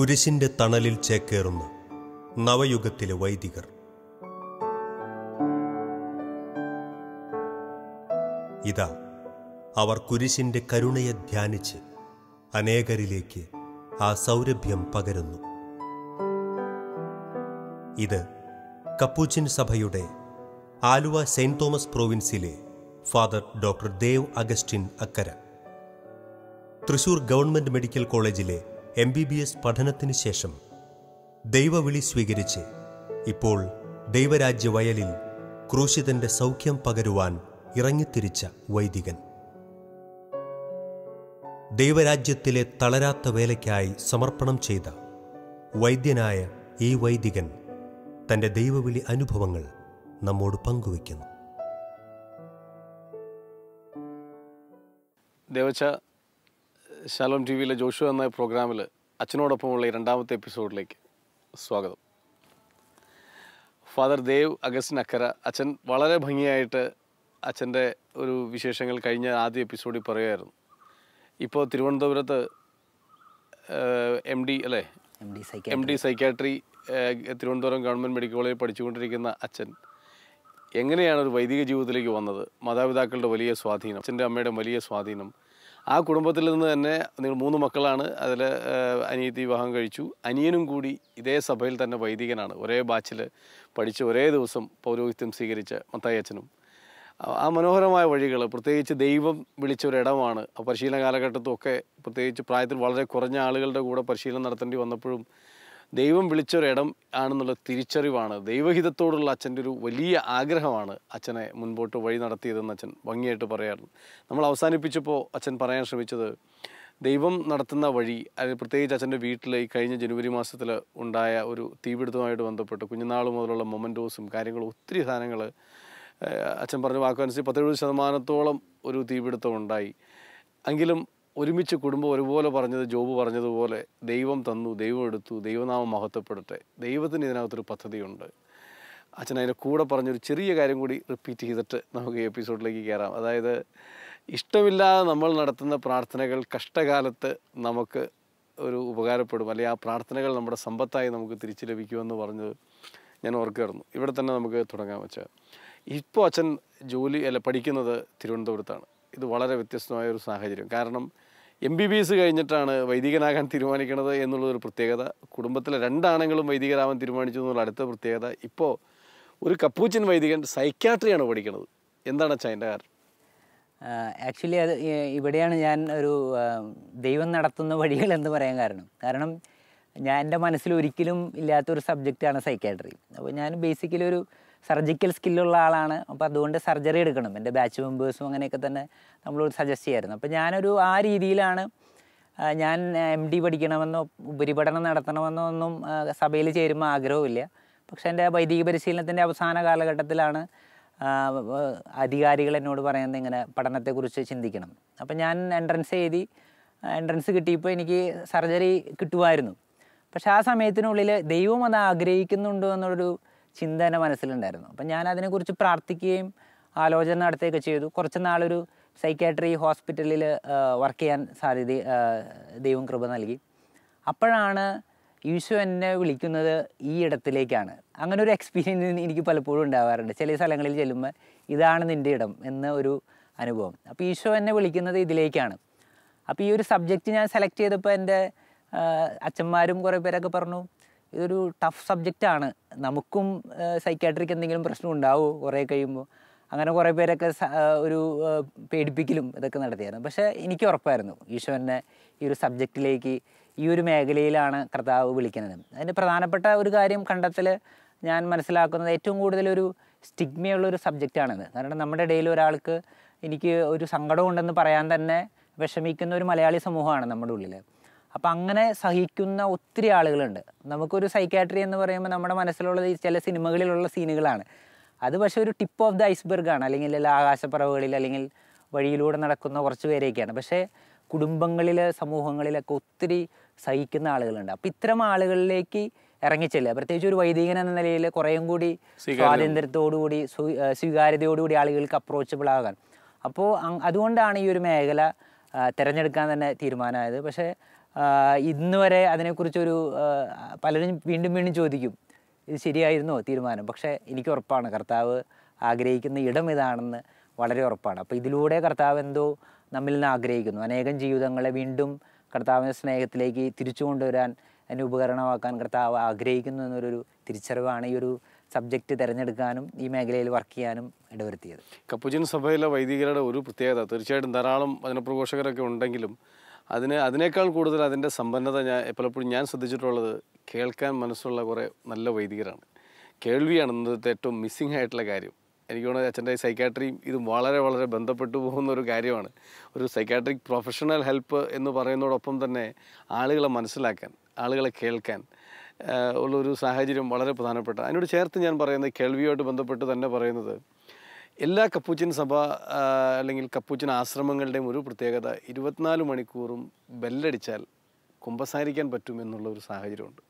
കുരിശിന്റെ തണലിൽ ചേക്കേറുന്ന നവയുഗത്തിലെ വൈദികർ. ഇതാ അവർ കുരിശിന്റെ കരുണയെ ധ്യാനിച്ച് അനേകരിലേക്ക് ആ സൗരഭ്യം പകരുന്നു. ഇത് കപ്പൂച്ചിൻ സഭയുടെ ആലുവ സെയിന്റ് തോമസ് പ്രോവിൻസിലെ father doctor Dev Augustine Akkara, Thrissur government medical കോളേജിലെ MBBS പഠനത്തിന് ശേഷം ദൈവവിളി സ്വീകരിച്ച് ഇപ്പോൾ ദൈവരാജ്യ വയലിൽ ക്രൂശിതന്റെ സൗഖ്യം പകരുവാൻ ഇറങ്ങിത്തിരിച്ച വൈദികൻ. ദൈവരാജ്യത്തിലെ തളരാത്ത വേലയ്ക്കായി സമർപ്പണം ചെയ്ത വൈദ്യനായ ഈ വൈദികൻ തന്റെ ദൈവവിളി അനുഭവങ്ങൾ നമ്മോട് പങ്കുവയ്ക്കുന്നു. ദേവച്ച ശാലോം TV ജോഷു എന്ന പ്രോഗ്രാമിൽ അച്ഛനോടൊപ്പമുള്ള ഈ രണ്ടാമത്തെ എപ്പിസോഡിലേക്ക് സ്വാഗതം. ഫാദർ ദേവ് അഗസ്റ്റിൻ അക്കര അച്ഛൻ വളരെ ഭംഗിയായിട്ട് അച്ഛൻ്റെ ഒരു വിശേഷങ്ങൾ കഴിഞ്ഞ ആദ്യ എപ്പിസോഡിൽ പറയുമായിരുന്നു. ഇപ്പോൾ തിരുവനന്തപുരത്ത് MD psychiatry Thiruvananthapuram government medical കോളേജിൽ പഠിച്ചുകൊണ്ടിരിക്കുന്ന അച്ഛൻ എങ്ങനെയാണ് ഒരു വൈദിക ജീവിതത്തിലേക്ക് വന്നത്? മാതാപിതാക്കളുടെ വലിയ സ്വാധീനം, അച്ഛൻ്റെ അമ്മയുടെ വലിയ സ്വാധീനം, ആ കുടുംബത്തിൽ നിന്ന് തന്നെ നിങ്ങൾ 3 മക്കളാണ്. അതിൽ അനിയത്തി വിവാഹം കഴിച്ചു. അനിയനും കൂടി ഇതേ സഭയിൽ തന്നെ വൈദികനാണ്. ഒരേ ബാച്ചിൽ പഠിച്ച് ഒരേ ദിവസം പൗരോഹിത്യം സ്വീകരിച്ച മത്തായി അച്ഛനും. ആ മനോഹരമായ വഴികൾ, പ്രത്യേകിച്ച് ദൈവം വിളിച്ച ഒരിടമാണ്. ആ പരിശീലന കാലഘട്ടത്തുമൊക്കെ പ്രത്യേകിച്ച് പ്രായത്തിൽ വളരെ കുറഞ്ഞ ആളുകളുടെ കൂടെ പരിശീലനം നടത്തേണ്ടി വന്നപ്പോഴും ദൈവം വിളിച്ചൊരിടം ആണെന്നുള്ള തിരിച്ചറിവാണ്, ദൈവഹിതത്തോടുള്ള അച്ഛൻ്റെ ഒരു വലിയ ആഗ്രഹമാണ് അച്ഛനെ മുൻപോട്ട് വഴി നടത്തിയതെന്ന് അച്ഛൻ ഭംഗിയായിട്ട് പറയാറുണ്ട്. നമ്മൾ അവസാനിപ്പിച്ചപ്പോൾ അച്ഛൻ പറയാൻ ശ്രമിച്ചത് ദൈവം നടത്തുന്ന വഴി, അത് പ്രത്യേകിച്ച് അച്ഛൻ്റെ വീട്ടിൽ ഈ കഴിഞ്ഞ ജനുവരി മാസത്തിൽ ഉണ്ടായ ഒരു തീപിടുത്തവുമായിട്ട് ബന്ധപ്പെട്ട് കുഞ്ഞുനാൾ മുതലുള്ള മൊമെൻറ്റോസും കാര്യങ്ങളും ഒത്തിരി സാധനങ്ങൾ അച്ഛൻ പറഞ്ഞ വാക്കനുസരിച്ച് 70% ഒരു തീപിടുത്തം ഉണ്ടായി. എങ്കിലും ഒരുമിച്ച് കുടുംബം ഒരുപോലെ പറഞ്ഞത്, ജോബ് പറഞ്ഞതുപോലെ ദൈവം തന്നു, ദൈവം എടുത്തു, ദൈവനാമം മഹത്വപ്പെടട്ടെ, ദൈവത്തിന് ഇതിനകത്തൊരു പദ്ധതിയുണ്ട്. അച്ഛൻ അതിൻ്റെ കൂടെ പറഞ്ഞൊരു ചെറിയ കാര്യം കൂടി റിപ്പീറ്റ് ചെയ്തിട്ട് നമുക്ക് ഈ എപ്പിസോഡിലേക്ക് കയറാം. അതായത് ഇഷ്ടമില്ലാതെ നമ്മൾ നടത്തുന്ന പ്രാർത്ഥനകൾ കഷ്ടകാലത്ത് നമുക്ക് ഒരു ഉപകാരപ്പെടും, അല്ലെങ്കിൽ ആ പ്രാർത്ഥനകൾ നമ്മുടെ സമ്പത്തായി നമുക്ക് തിരിച്ചു ലഭിക്കുമെന്ന് പറഞ്ഞത് ഞാൻ ഓർക്കായിരുന്നു. ഇവിടെ തന്നെ നമുക്ക് തുടങ്ങാൻ വെച്ചാൽ, ഇപ്പോൾ അച്ഛൻ പഠിക്കുന്നത് തിരുവനന്തപുരത്താണ്. ഇത് വളരെ വ്യത്യസ്തമായ ഒരു സാഹചര്യം. കാരണം MBBS കഴിഞ്ഞിട്ടാണ് വൈദികനാകാൻ തീരുമാനിക്കുന്നത് എന്നുള്ളൊരു പ്രത്യേകത. കുടുംബത്തിലെ 2 ആണുങ്ങളും വൈദികരാവാൻ തീരുമാനിച്ചു എന്നുള്ള അടുത്ത പ്രത്യേകത. ഇപ്പോൾ ഒരു കപ്പൂച്ചിൻ വൈദികൻ സൈക്യാട്രിയാണ് പഠിക്കുന്നത്. എന്താണ് അച്ഛൻ അതിൻ്റെ കാരണം? ആക്ച്വലി അത് ഇവിടെയാണ് ഞാൻ ഒരു ദൈവം നടത്തുന്ന വഴികൾ എന്ന് പറയാൻ കാരണം എൻ്റെ മനസ്സിൽ ഒരിക്കലും ഇല്ലാത്തൊരു സബ്ജക്റ്റാണ് സൈക്യാട്രി. അപ്പോൾ ഞാൻ ബേസിക്കലി ഒരു സർജിക്കൽ സ്കില്ലുള്ള ആളാണ്. അപ്പോൾ അതുകൊണ്ട് സർജറി എടുക്കണം. എൻ്റെ ബാച്ച് മെമ്പേഴ്സും അങ്ങനെയൊക്കെ തന്നെ നമ്മളോട് സജസ്റ്റ് ചെയ്യായിരുന്നു. അപ്പോൾ ഞാനൊരു ആ രീതിയിലാണ് ഞാൻ MD പഠിക്കണമെന്നോ ഉപരിപഠനം നടത്തണമെന്നോ ഒന്നും സഭയിൽ ചേരുമ്പോൾ ആഗ്രഹമില്ല. പക്ഷേ എൻ്റെ വൈദിക പരിശീലനത്തിൻ്റെ അവസാന കാലഘട്ടത്തിലാണ് അധികാരികൾ എന്നോട് പറയുന്നത് ഇങ്ങനെ പഠനത്തെക്കുറിച്ച് ചിന്തിക്കണം. അപ്പോൾ ഞാൻ എൻട്രൻസ് കിട്ടിയപ്പോൾ എനിക്ക് സർജറി കിട്ടുമായിരുന്നു. പക്ഷേ ആ സമയത്തിനുള്ളിൽ ദൈവം അത് ആഗ്രഹിക്കുന്നുണ്ടോ എന്നുള്ളൊരു ചിന്ത എൻ്റെ മനസ്സിലുണ്ടായിരുന്നു. അപ്പം ഞാൻ അതിനെക്കുറിച്ച് പ്രാർത്ഥിക്കുകയും ആലോചന നടത്തുകയൊക്കെ ചെയ്തു. കുറച്ച് നാളൊരു സൈക്യാട്രി ഹോസ്പിറ്റലിൽ വർക്ക് ചെയ്യാൻ ദൈവം കൃപ നൽകി. അപ്പോഴാണ് ഈശോ എന്നെ വിളിക്കുന്നത് ഈ ഇടത്തിലേക്കാണ്. അങ്ങനെ ഒരു എക്സ്പീരിയൻസ് എനിക്ക് പലപ്പോഴും ഉണ്ടാവാറുണ്ട്. ചില സ്ഥലങ്ങളിൽ ചെല്ലുമ്പോൾ ഇതാണ് നിൻ്റെ ഇടം എന്ന ഒരു അനുഭവം. അപ്പോൾ ഈശോ എന്നെ വിളിക്കുന്നത് ഇതിലേക്കാണ്. അപ്പോൾ ഈ ഒരു സബ്ജക്റ്റ് ഞാൻ സെലക്ട് ചെയ്തപ്പോൾ എൻ്റെ അച്ഛന്മാരും കുറേ പേരൊക്കെ പറഞ്ഞു, ഇതൊരു ടഫ് സബ്ജക്റ്റാണ്, നമുക്കും സൈക്യാട്രിക്ക് എന്തെങ്കിലും പ്രശ്നം ഉണ്ടാവുമോ കുറേ കഴിയുമ്പോൾ. അങ്ങനെ കുറേ പേരൊക്കെ ഒരു പേടിപ്പിക്കലും ഇതൊക്കെ നടത്തിയായിരുന്നു. പക്ഷേ എനിക്ക് ഉറപ്പായിരുന്നു ഈശോ എന്നെ ഈ ഒരു സബ്ജക്റ്റിലേക്ക്, ഈ ഒരു മേഖലയിലാണ് കർത്താവ് വിളിക്കുന്നത്. അതിൻ്റെ പ്രധാനപ്പെട്ട ഒരു കാര്യം കണ്ടെത്തൽ ഞാൻ മനസ്സിലാക്കുന്നത്, ഏറ്റവും കൂടുതലൊരു സ്റ്റിഗ്മയുള്ളൊരു സബ്ജക്റ്റാണിത്. കാരണം നമ്മുടെ ഇടയിൽ ഒരാൾക്ക് എനിക്ക് ഒരു സങ്കടം ഉണ്ടെന്ന് പറയാൻ തന്നെ വിഷമിക്കുന്ന ഒരു മലയാളി സമൂഹമാണ് നമ്മുടെ ഉള്ളിൽ. അപ്പം അങ്ങനെ സഹിക്കുന്ന ഒത്തിരി ആളുകളുണ്ട്. നമുക്കൊരു സൈക്യാട്രി എന്ന് പറയുമ്പോൾ നമ്മുടെ മനസ്സിലുള്ളത് ചില സിനിമകളിലുള്ള സീനുകളാണ്. അത് പക്ഷേ ഒരു ടിപ്പ് ഓഫ് ദ ഐസ്ബർഗാണ്, അല്ലെങ്കിൽ ആകാശപ്പറവുകളിൽ അല്ലെങ്കിൽ വഴിയിലൂടെ നടക്കുന്ന കുറച്ച് പേരെയൊക്കെയാണ്. പക്ഷേ കുടുംബങ്ങളിൽ, സമൂഹങ്ങളിലൊക്കെ ഒത്തിരി സഹിക്കുന്ന ആളുകളുണ്ട്. അപ്പം ഇത്തരം ആളുകളിലേക്ക് ഇറങ്ങിച്ചെല്ലുക, പ്രത്യേകിച്ച് ഒരു വൈദികൻ എന്ന നിലയിൽ കുറേയും കൂടി സ്വാതന്ത്ര്യത്തോടുകൂടി സ്വീകാര്യതയോടുകൂടി ആളുകൾക്ക് അപ്രോച്ചബിൾ ആകാൻ. അപ്പോൾ അതുകൊണ്ടാണ് ഈ ഒരു മേഖല തിരഞ്ഞെടുക്കാൻ തന്നെ തീരുമാനമായത്. പക്ഷേ ഇന്ന് വരെ അതിനെക്കുറിച്ചൊരു പലരും വീണ്ടും വീണ്ടും ചോദിക്കും, ഇത് ശരിയായിരുന്നോ തീരുമാനം? പക്ഷേ എനിക്ക് ഉറപ്പാണ് കർത്താവ് ആഗ്രഹിക്കുന്ന ഇടം ഇതാണെന്ന് വളരെ ഉറപ്പാണ്. അപ്പോൾ ഇതിലൂടെ കർത്താവ് എന്തോ നമ്മിൽ നിന്ന് ആഗ്രഹിക്കുന്നു. അനേകം ജീവിതങ്ങളെ വീണ്ടും കർത്താവിൻ്റെ സ്നേഹത്തിലേക്ക് തിരിച്ചു കൊണ്ടുവരാൻ, എന്നെ ഉപകരണമാക്കാൻ കർത്താവ് ആഗ്രഹിക്കുന്നു എന്നൊരു തിരിച്ചറിവാണ് ഈ ഒരു സബ്ജക്റ്റ് തിരഞ്ഞെടുക്കാനും ഈ മേഖലയിൽ വർക്ക് ചെയ്യാനും ഇടവരുത്തിയത്. കപ്പുച്ചിൻ സഭയിലെ വൈദികരുടെ ഒരു പ്രത്യേകത, തീർച്ചയായിട്ടും ധാരാളം വചനപ്രഘോഷകരൊക്കെ ഉണ്ടെങ്കിലും അതിനേക്കാൾ കൂടുതൽ അതിൻ്റെ സമ്പന്നത പലപ്പോഴും ഞാൻ ശ്രദ്ധിച്ചിട്ടുള്ളത് കേൾക്കാൻ മനസ്സുള്ള കുറേ നല്ല വൈദികരാണ്. കേൾവിയാണ് ഇന്നത്തെ ഏറ്റവും മിസ്സിംഗ് ആയിട്ടുള്ള കാര്യം. എനിക്ക് തോന്നുന്നത് അച്ഛൻ്റെ സൈക്കാട്രിയും ഇതും വളരെ വളരെ ബന്ധപ്പെട്ടു പോകുന്ന ഒരു കാര്യമാണ്. ഒരു സൈക്കാട്രിക് പ്രൊഫഷണൽ ഹെൽപ്പ് എന്ന് പറയുന്നതോടൊപ്പം തന്നെ ആളുകളെ മനസ്സിലാക്കാൻ, ആളുകളെ കേൾക്കാൻ ഉള്ളൊരു സാഹചര്യം വളരെ പ്രധാനപ്പെട്ട. അതിനോട് ചേർത്ത് ഞാൻ പറയുന്നത്, കേൾവിയുമായിട്ട് ബന്ധപ്പെട്ട് തന്നെ പറയുന്നത്, എല്ലാ കപ്പുച്ചിൻ സഭ അല്ലെങ്കിൽ കപ്പുച്ചിൻ ആശ്രമങ്ങളുടെയും ഒരു പ്രത്യേകത 24 മണിക്കൂറും ബെല്ലടിച്ചാൽ കുമ്പസാരിക്കാൻ പറ്റുമെന്നുള്ള ഒരു സാഹചര്യമുണ്ട്.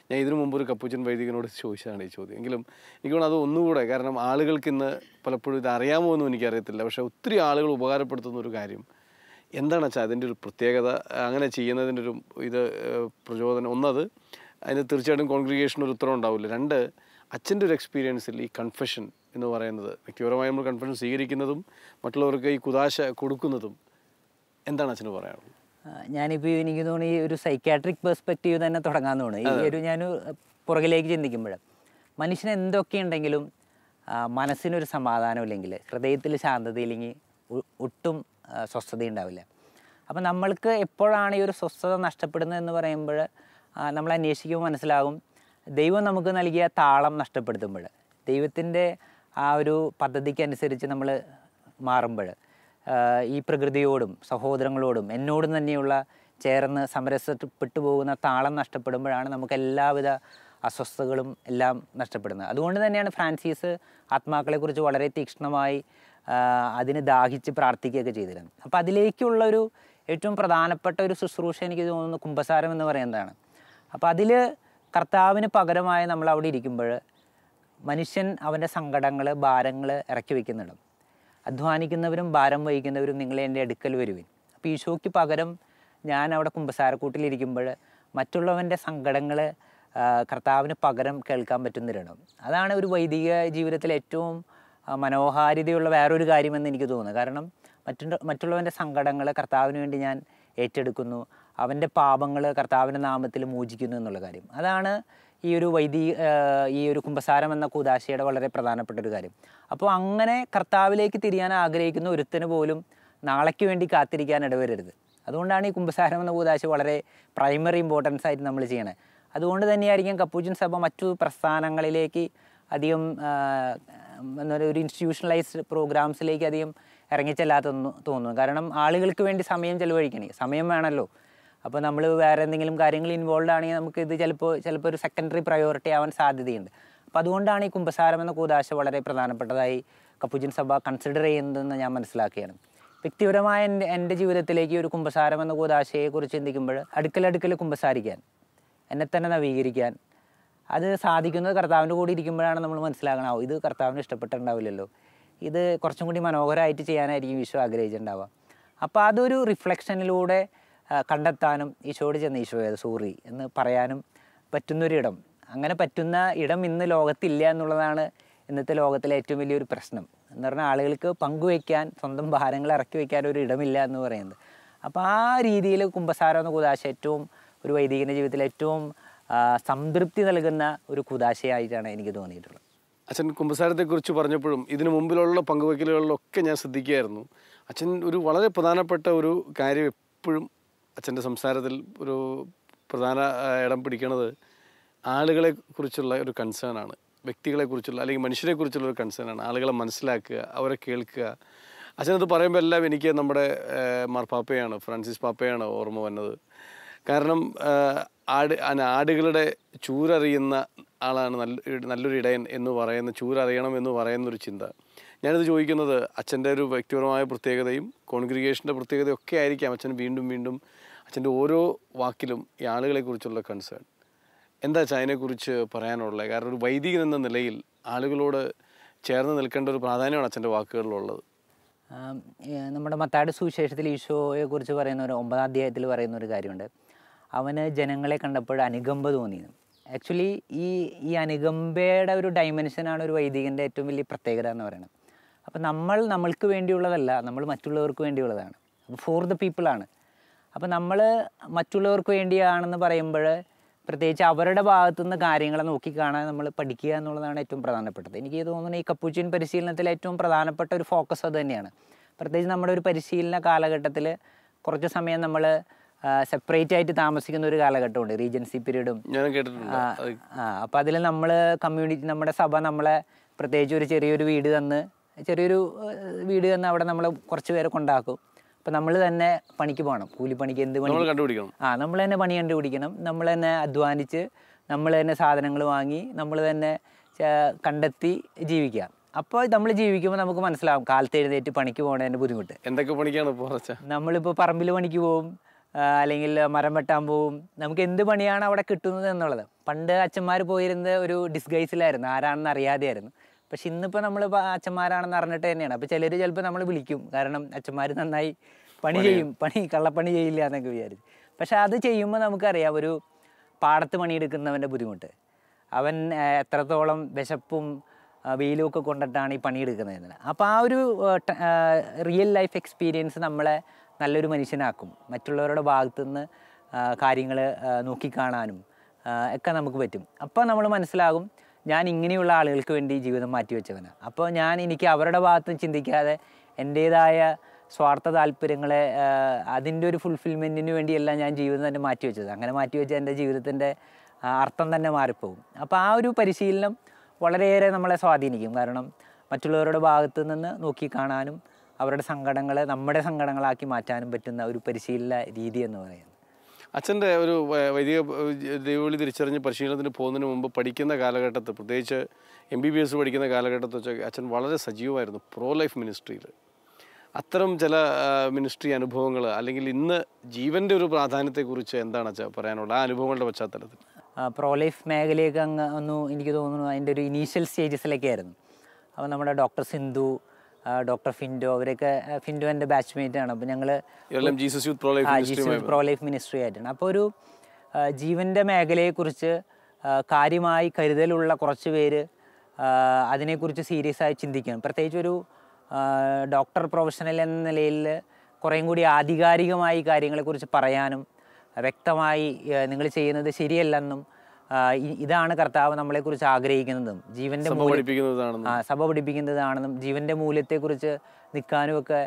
ഞാൻ ഇതിനു മുമ്പ് ഒരു കപ്പുച്ചിൻ വൈദികനോട് ചോദിച്ചതാണ് ഈ ചോദ്യം. എങ്കിലും എനിക്ക് തോന്നുന്നു അത് ഒന്നുകൂടെ, കാരണം ആളുകൾക്ക് ഇന്ന് പലപ്പോഴും ഇത് അറിയാമോ എന്നും എനിക്കറിയത്തില്ല, പക്ഷേ ഒത്തിരി ആളുകൾ ഉപകാരപ്പെടുത്തുന്ന ഒരു കാര്യം എന്താണ് വെച്ചാൽ അതിൻ്റെ ഒരു പ്രത്യേകത, അങ്ങനെ ചെയ്യുന്നതിൻ്റെ ഒരു പ്രചോദനം. ഒന്നത്, അതിന് തീർച്ചയായിട്ടും കോൺഗ്രിഗേഷന് ഒരു ഉത്തരം ഉണ്ടാവില്ല. 2, അച്ഛൻ്റെ ഒരു എക്സ്പീരിയൻസിൽ ഈ കൺഫെഷൻ എന്ന് പറയുന്നത്, വ്യക്തിപരമായി നമ്മൾ കൺഫെഷൻ സ്വീകരിക്കുന്നതും മറ്റുള്ളവർക്ക് ഈ കുദാശ കൊടുക്കുന്നതും, എന്താണ് അച്ഛന് പറയാനുള്ളത്? ഞാനിപ്പോൾ എനിക്ക് തോന്നുന്നു ഈ ഒരു സൈക്കാട്രിക് പെർസ്പെക്റ്റീവ് തന്നെ തുടങ്ങാൻ തോന്നുന്നു. ഈ ഒരു ഞാൻ പുറകിലേക്ക് ചിന്തിക്കുമ്പോൾ മനുഷ്യന് എന്തൊക്കെയുണ്ടെങ്കിലും മനസ്സിനൊരു സമാധാനമില്ലെങ്കിൽ, ഹൃദയത്തിൽ ശാന്തതയില്ലെങ്കിൽ ഒട്ടും സ്വസ്ഥത ഉണ്ടാവില്ല. അപ്പം നമ്മൾക്ക് എപ്പോഴാണ് ഈ ഒരു സ്വസ്ഥത നഷ്ടപ്പെടുന്നത് എന്ന് പറയുമ്പോൾ നമ്മൾ അന്വേഷിക്കുമ്പോൾ മനസ്സിലാകും, ദൈവം നമുക്ക് നൽകിയ താളം നഷ്ടപ്പെടുത്തുമ്പോൾ, ദൈവത്തിൻ്റെ ആ ഒരു പദ്ധതിക്കനുസരിച്ച് നമ്മൾ മാറുമ്പോൾ, ഈ പ്രകൃതിയോടും സഹോദരങ്ങളോടും എന്നോടും തന്നെയുള്ള ചേർന്ന് സമരസപ്പെട്ടു പോകുന്ന താളം നഷ്ടപ്പെടുമ്പോഴാണ് നമുക്ക് എല്ലാവിധ അസ്വസ്ഥതകളും എല്ലാം നഷ്ടപ്പെടുന്നത്. അതുകൊണ്ട് തന്നെയാണ് ഫ്രാൻസിസ് ആത്മാക്കളെക്കുറിച്ച് വളരെ തീക്ഷ്ണമായി അതിന് ദാഹിച്ച് പ്രാർത്ഥിക്കുകയൊക്കെ ചെയ്തിരുന്നത്. അപ്പോൾ അതിലേക്കുള്ളൊരു ഏറ്റവും പ്രധാനപ്പെട്ട ഒരു ശുശ്രൂഷ എനിക്ക് തോന്നുന്നു കുമ്പസാരം എന്ന് പറയുന്നതാണ്. അപ്പോൾ അതിൽ കർത്താവിന് പകരമായി നമ്മൾ അവിടെ ഇരിക്കുമ്പോൾ മനുഷ്യൻ അവൻ്റെ സങ്കടങ്ങൾ, ഭാരങ്ങൾ ഇറക്കി വയ്ക്കുന്നിടം. അധ്വാനിക്കുന്നവരും ഭാരം വഹിക്കുന്നവരും നിങ്ങളെ എൻ്റെ അടുക്കൽ വരുവിൻ. അപ്പോൾ ഈശോയ്ക്ക് പകരം ഞാൻ അവിടെ കുമ്പസാരക്കൂട്ടിലിരിക്കുമ്പോൾ മറ്റുള്ളവൻ്റെ സങ്കടങ്ങൾ കർത്താവിന് പകരം കേൾക്കാൻ പറ്റുന്നൊരിടം. അതാണ് ഒരു വൈദിക ജീവിതത്തിലെ ഏറ്റവും മനോഹാരിതയുള്ള വേറൊരു കാര്യമെന്ന് എനിക്ക് തോന്നുന്നു. കാരണം മറ്റുള്ളവൻ്റെ സങ്കടങ്ങൾ കർത്താവിന് വേണ്ടി ഞാൻ ഏറ്റെടുക്കുന്നു, അവൻ്റെ പാപങ്ങൾ കർത്താവിൻ്റെ നാമത്തിൽ മോചിക്കുന്നു എന്നുള്ള കാര്യം. അതാണ് ഈ ഒരു കുമ്പസാരം എന്ന കൂദാശയുടെ വളരെ പ്രധാനപ്പെട്ട ഒരു കാര്യം. അപ്പോൾ അങ്ങനെ കർത്താവിലേക്ക് തിരിയാൻ ആഗ്രഹിക്കുന്ന ഒരുത്തന് പോലും നാളേക്ക് വേണ്ടി കാത്തിരിക്കാൻ ഇടവരരുത്. അതുകൊണ്ടാണ് ഈ കുമ്പസാരം എന്ന കൂദാശ വളരെ പ്രൈമറി ഇമ്പോർട്ടൻസ് ആയിട്ട് നമ്മൾ ചെയ്യണത്. അതുകൊണ്ട് തന്നെയായിരിക്കും കപ്പുച്ചിൻ സഭ മറ്റു പ്രസ്ഥാനങ്ങളിലേക്ക് അധികം ഒരു ഇൻസ്റ്റിറ്റ്യൂഷണലൈസ്ഡ് പ്രോഗ്രാംസിലേക്ക് അധികം ഇറങ്ങിച്ചെല്ലാത്തെന്ന് തോന്നുന്നു. കാരണം ആളുകൾക്ക് വേണ്ടി സമയം ചെലവഴിക്കണേ, സമയം വേണമല്ലോ. അപ്പോൾ നമ്മൾ വേറെ എന്തെങ്കിലും കാര്യങ്ങൾ ഇൻവോൾവ് ആണെങ്കിൽ നമുക്ക് ഇത് ചിലപ്പോൾ ഒരു സെക്കൻഡറി പ്രയോറിറ്റി ആവാൻ സാധ്യതയുണ്ട്. അപ്പോൾ അതുകൊണ്ടാണ് ഈ കുമ്പസാരം എന്ന കൂദാശ വളരെ പ്രധാനപ്പെട്ടതായി കപ്പുച്ചിൻ സഭ കൺസിഡർ ചെയ്യുന്നതെന്ന് ഞാൻ മനസ്സിലാക്കുകയാണ്. വ്യക്തിപരമായ എൻ്റെ ജീവിതത്തിലേക്ക് ഒരു കുമ്പസാരം എന്ന കൂദാശയെക്കുറിച്ച് ചിന്തിക്കുമ്പോൾ അടുക്കൽ കുമ്പസാരിക്കാൻ, എന്നെ തന്നെ നവീകരിക്കാൻ, അത് സാധിക്കുന്നത് കർത്താവിൻ്റെ കൂടെ ഇരിക്കുമ്പോഴാണ് നമ്മൾ മനസ്സിലാക്കണം, ഇത് കർത്താവിന് ഇഷ്ടപ്പെട്ടിട്ടുണ്ടാവില്ലല്ലോ, ഇത് കുറച്ചും കൂടി മനോഹരമായിട്ട് ചെയ്യാനായിരിക്കും ഈശോ ആഗ്രഹിച്ചിട്ടുണ്ടാവുക. അപ്പോൾ അതൊരു റിഫ്ലക്ഷനിലൂടെ കണ്ടെത്താനും ഈശോയോട് ചെന്ന് ഈശോയെ സോറി എന്ന് പറയാനും പറ്റുന്നൊരിടം, അങ്ങനെ പറ്റുന്ന ഇടം ഇന്ന് ലോകത്തില്ല എന്നുള്ളതാണ് ഇന്നത്തെ ലോകത്തിലെ ഏറ്റവും വലിയൊരു പ്രശ്നം. എന്ന് പറഞ്ഞാൽ ആളുകൾക്ക് പങ്കുവയ്ക്കാൻ, സ്വന്തം ഭാരങ്ങൾ ഇറക്കി വയ്ക്കാൻ ഒരു ഇടമില്ല എന്ന് പറയുന്നത്. അപ്പോൾ ആ രീതിയിൽ കുമ്പസാരം എന്ന കൂദാശ ഏറ്റവും ഒരു വൈദികൻ്റെ ജീവിതത്തിൽ ഏറ്റവും സംതൃപ്തി നൽകുന്ന ഒരു കൂദാശയായിട്ടാണ് എനിക്ക് തോന്നിയിട്ടുള്ളത്. അച്ഛൻ കുമ്പസാരത്തെക്കുറിച്ച് പറഞ്ഞപ്പോഴും ഇതിനു മുമ്പിലുള്ള പങ്കുവയ്ക്കലുകളിലൊക്കെ ഞാൻ ശ്രദ്ധിക്കുകയായിരുന്നു. അച്ഛൻ ഒരു വളരെ പ്രധാനപ്പെട്ട ഒരു കാര്യം എപ്പോഴും അച്ഛൻ്റെ സംസാരത്തിൽ ഒരു പ്രധാന ഇടം പിടിക്കുന്നത് ആളുകളെക്കുറിച്ചുള്ള ഒരു കൺസേണാണ്, വ്യക്തികളെക്കുറിച്ചുള്ള അല്ലെങ്കിൽ മനുഷ്യരെക്കുറിച്ചുള്ള ഒരു കൺസേണാണ്. ആളുകളെ മനസ്സിലാക്കുക, അവരെ കേൾക്കുക. അച്ഛനത് പറയുമ്പോൾ എല്ലാം എനിക്ക് നമ്മുടെ മാർപ്പാപ്പയാണ്, ഫ്രാൻസിസ് പാപ്പയാണ് ഓർമ്മ വന്നത്. കാരണം ആടുകളുടെ ചൂരറിയുന്ന ആളാണ് നല്ലൊരു ഇടയൻ എന്ന് പറയുന്ന, ചൂരറിയണം എന്ന് പറയുന്നൊരു ചിന്ത. ഞാനിത് ചോദിക്കുന്നത് അച്ഛൻ്റെ ഒരു വ്യക്തിപരമായ പ്രത്യേകതയും കോൺഗ്രിഗേഷൻ്റെ പ്രത്യേകതയും ഒക്കെ ആയിരിക്കാം അച്ഛൻ വീണ്ടും അച്ഛൻ്റെ ഓരോ വാക്കിലും ഈ ആളുകളെക്കുറിച്ചുള്ള കൺസേൺ. എന്താ അച്ഛൻ അതിനെക്കുറിച്ച് പറയാനുള്ളത്? കാരണം ഒരു വൈദികൻ എന്ന നിലയിൽ ആളുകളോട് ചേർന്ന് നിൽക്കേണ്ട ഒരു പ്രാധാന്യമാണ് അച്ഛൻ്റെ വാക്കുകളിലുള്ളത്. നമ്മുടെ മത്തായിയുടെ സുവിശേഷത്തിൽ ഈശോയെക്കുറിച്ച് പറയുന്ന ഒരു 9-ാം അധ്യായത്തിൽ പറയുന്ന ഒരു കാര്യമുണ്ട്. അവന് ജനങ്ങളെ കണ്ടപ്പോൾ അനുകമ്പ തോന്നിയിരുന്നു. ആക്ച്വലി ഈ അനുകമ്പയുടെ ഒരു ഡൈമെൻഷനാണ് ഒരു വൈദികൻ്റെ ഏറ്റവും വലിയ പ്രത്യേകത എന്ന് പറയുന്നത്. അപ്പോൾ നമ്മൾക്ക് വേണ്ടിയുള്ളതല്ല, നമ്മൾ മറ്റുള്ളവർക്ക് വേണ്ടിയുള്ളതാണ്. അപ്പോൾ ഫോർ ദ പീപ്പിളാണ്. അപ്പോൾ നമ്മൾ മറ്റുള്ളവർക്ക് വേണ്ടിയാണെന്ന് പറയുമ്പോൾ പ്രത്യേകിച്ച് അവരുടെ ഭാഗത്തുനിന്ന് കാര്യങ്ങളെ നോക്കിക്കാണാൻ നമ്മൾ പഠിക്കുക എന്നുള്ളതാണ് ഏറ്റവും പ്രധാനപ്പെട്ടത്. എനിക്ക് തോന്നുന്നു ഈ കപ്പൂച്ചിൻ പരിശീലനത്തിൽ ഏറ്റവും പ്രധാനപ്പെട്ട ഒരു ഫോക്കസ് അത് തന്നെയാണ്. പ്രത്യേകിച്ച് നമ്മുടെ ഒരു പരിശീലന കാലഘട്ടത്തിൽ കുറച്ച് സമയം നമ്മൾ സെപ്പറേറ്റ് ആയിട്ട് താമസിക്കുന്ന ഒരു കാലഘട്ടമുണ്ട്, റീജൻസി പീരീഡും. അപ്പോൾ അതിൽ നമ്മൾ കമ്മ്യൂണിറ്റി, നമ്മുടെ സഭ നമ്മളെ പ്രത്യേകിച്ച് ഒരു ചെറിയൊരു വീട് തന്ന് അവിടെ നമ്മൾ കുറച്ച് പേരെ കൊണ്ടാക്കും. അപ്പം നമ്മൾ തന്നെ പണിക്ക് പോകണം, കൂലിപ്പണിക്ക്. എന്ത് പണി കണ്ടുപിടിക്കണം? നമ്മൾ തന്നെ പണി കണ്ടുപിടിക്കണം, നമ്മൾ തന്നെ അധ്വാനിച്ച്, നമ്മൾ തന്നെ സാധനങ്ങൾ വാങ്ങി, നമ്മൾ തന്നെ കണ്ടെത്തി ജീവിക്കുക. അപ്പോൾ നമ്മൾ ജീവിക്കുമ്പോൾ നമുക്ക് മനസ്സിലാവും കാലത്ത് എഴുന്നേറ്റ് പണിക്ക് പോകണതിൻ്റെ ബുദ്ധിമുട്ട്. എന്തൊക്കെ പണിക്കാണ്? നമ്മളിപ്പോൾ പറമ്പിൽ പണിക്ക് പോവും, അല്ലെങ്കിൽ മരം വെട്ടാൻ പോവും. നമുക്ക് എന്ത് പണിയാണ് അവിടെ കിട്ടുന്നത് എന്നുള്ളത്. പണ്ട് അച്ഛന്മാർ പോയിരുന്നത് ഒരു ഡിസ്ഗൈസിലായിരുന്നു, ആരാണെന്ന് അറിയാതെയായിരുന്നു. പക്ഷെ ഇന്നിപ്പോൾ നമ്മൾ അച്ഛന്മാരാണെന്ന് അറിഞ്ഞിട്ട് തന്നെയാണ്. അപ്പോൾ ചിലർ ചിലപ്പോൾ നമ്മൾ വിളിക്കും, കാരണം അച്ഛന്മാർ നന്നായി പണി ചെയ്യും, കള്ളപ്പണി ചെയ്യില്ല എന്നൊക്കെ വിചാരിച്ചു. പക്ഷെ അത് ചെയ്യുമ്പോൾ നമുക്കറിയാം ഒരു പാടത്ത് പണിയെടുക്കുന്നവൻ്റെ ബുദ്ധിമുട്ട്. അവൻ എത്രത്തോളം വിശപ്പും വെയിലും ഒക്കെ കൊണ്ടിട്ടാണ് ഈ പണിയെടുക്കുന്നതെന്ന്. അപ്പോൾ ആ ഒരു റിയൽ ലൈഫ് എക്സ്പീരിയൻസ് നമ്മളെ നല്ലൊരു മനുഷ്യനാക്കും. മറ്റുള്ളവരുടെ ഭാഗത്തുനിന്ന് കാര്യങ്ങൾ നോക്കിക്കാണാനും ഒക്കെ നമുക്ക് പറ്റും. അപ്പോൾ നമ്മൾ മനസ്സിലാകും ഞാൻ ഇങ്ങനെയുള്ള ആളുകൾക്ക് വേണ്ടി ജീവിതം മാറ്റിവെച്ചവനാണ്. അപ്പോൾ എനിക്ക് അവരുടെ ഭാഗത്തും ചിന്തിക്കാതെ എൻ്റേതായ സ്വാർത്ഥ താല്പര്യങ്ങളെ അതിൻ്റെ ഒരു ഫുൾഫിൽമെൻറ്റിന് വേണ്ടിയല്ല ഞാൻ ജീവിതം തന്നെ മാറ്റിവെച്ചത്. അങ്ങനെ മാറ്റിവെച്ച എൻ്റെ ജീവിതത്തിൻ്റെ അർത്ഥം തന്നെ മാറിപ്പോകും. അപ്പോൾ ആ ഒരു പരിശീലനം വളരെയേറെ നമ്മളെ സ്വാധീനിക്കും. കാരണം മറ്റുള്ളവരുടെ ഭാഗത്തു നിന്ന് നോക്കിക്കാണാനും അവരുടെ സങ്കടങ്ങളെ നമ്മുടെ സങ്കടങ്ങളാക്കി മാറ്റാനും പറ്റുന്ന ഒരു പരിശീലന രീതി എന്ന് പറയുന്നത്. അച്ഛൻ്റെ ഒരു വൈദിക ദൈവവിളി തിരിച്ചറിഞ്ഞ് പരിശീലനത്തിന് പോകുന്നതിന് മുമ്പ് പഠിക്കുന്ന കാലഘട്ടത്തിൽ, പ്രത്യേകിച്ച് MBBS പഠിക്കുന്ന കാലഘട്ടത്തിൽ വെച്ചാൽ അച്ഛൻ വളരെ സജീവമായിരുന്നു പ്രോ ലൈഫ് മിനിസ്ട്രിയിൽ. അത്തരം ചില മിനിസ്ട്രി അനുഭവങ്ങൾ, അല്ലെങ്കിൽ ഇന്ന് ജീവൻ്റെ ഒരു പ്രാധാന്യത്തെക്കുറിച്ച് എന്താണ് അച്ഛൻ പറയാനുള്ളത് ആ അനുഭവങ്ങളുടെ പശ്ചാത്തലത്തിൽ? പ്രോ ലൈഫ് മേഖലയൊക്കെ എനിക്ക് തോന്നുന്നു അതിൻ്റെ ഒരു ഇനീഷ്യൽ സ്റ്റേജസിലൊക്കെ ആയിരുന്നു. അപ്പോൾ നമ്മുടെ ഡോക്ടർ സിന്ധു, ഡോക്ടർ ഫിൻഡോ, അവരൊക്കെ, ഫിൻഡോ എൻ്റെ ബാച്ച്മേറ്റ് ആണ്. അപ്പോൾ ഞങ്ങൾ Jesus youth pro life ministry ആയിട്ടാണ്. അപ്പോൾ ഒരു ജീവൻ്റെ മേഖലയെക്കുറിച്ച് കാര്യമായി കരുതലുള്ള കുറച്ച് പേര് അതിനെക്കുറിച്ച് സീരിയസ് ആയി ചിന്തിക്കണം. പ്രത്യേകിച്ച് ഒരു ഡോക്ടർ പ്രൊഫഷണൽ എന്ന നിലയിൽ കുറേയും കൂടി ആധികാരികമായി കാര്യങ്ങളെക്കുറിച്ച് പറയാനും വ്യക്തമായി നിങ്ങൾ ചെയ്യുന്നത് ശരിയല്ലെന്നും ഇതാണ് കർത്താവ് നമ്മളെക്കുറിച്ച് ആഗ്രഹിക്കുന്നതും ജീവൻ്റെ സഭ പഠിപ്പിക്കുന്നതാണെന്നും ജീവൻ്റെ മൂല്യത്തെക്കുറിച്ച് നിൽക്കാനും ഒക്കെ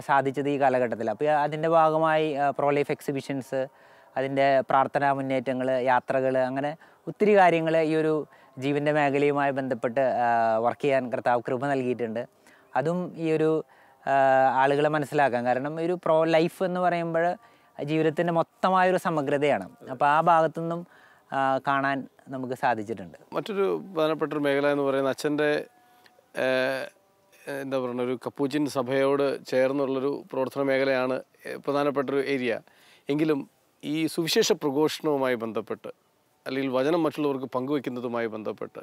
സാധിച്ചത് ഈ കാലഘട്ടത്തിൽ. അപ്പോൾ അതിൻ്റെ ഭാഗമായി പ്രോ ലൈഫ് എക്സിബിഷൻസ്, അതിൻ്റെ പ്രാർത്ഥനാ മുന്നേറ്റങ്ങൾ, യാത്രകൾ, അങ്ങനെ ഒത്തിരി കാര്യങ്ങൾ ഈ ഒരു ജീവൻ്റെ മേഖലയുമായി ബന്ധപ്പെട്ട് വർക്ക് ചെയ്യാൻ കർത്താവ് കൃപ നൽകിയിട്ടുണ്ട്. അതും ഈ ഒരു ആളുകളെ മനസ്സിലാക്കാൻ, കാരണം ഒരു പ്രോ ലൈഫ് എന്ന് പറയുമ്പോൾ ജീവിതത്തിൻ്റെ മൊത്തമായൊരു സമഗ്രതയാണ്. അപ്പോൾ ആ ഭാഗത്തുനിന്നും കാണാൻ നമുക്ക് സാധിച്ചിട്ടുണ്ട്. മറ്റൊരു പ്രധാനപ്പെട്ടൊരു മേഖല എന്ന് പറയുന്നത് അച്ഛൻ്റെ എന്താ പറയുക, ഒരു കപ്പൂച്ചിൻ സഭയോട് ചേർന്നുള്ളൊരു പ്രവർത്തന മേഖലയാണ് പ്രധാനപ്പെട്ടൊരു ഏരിയ. എങ്കിലും ഈ സുവിശേഷ പ്രഘോഷണവുമായി ബന്ധപ്പെട്ട്, അല്ലെങ്കിൽ വചനം മറ്റുള്ളവർക്ക് പങ്കുവയ്ക്കുന്നതുമായി ബന്ധപ്പെട്ട്,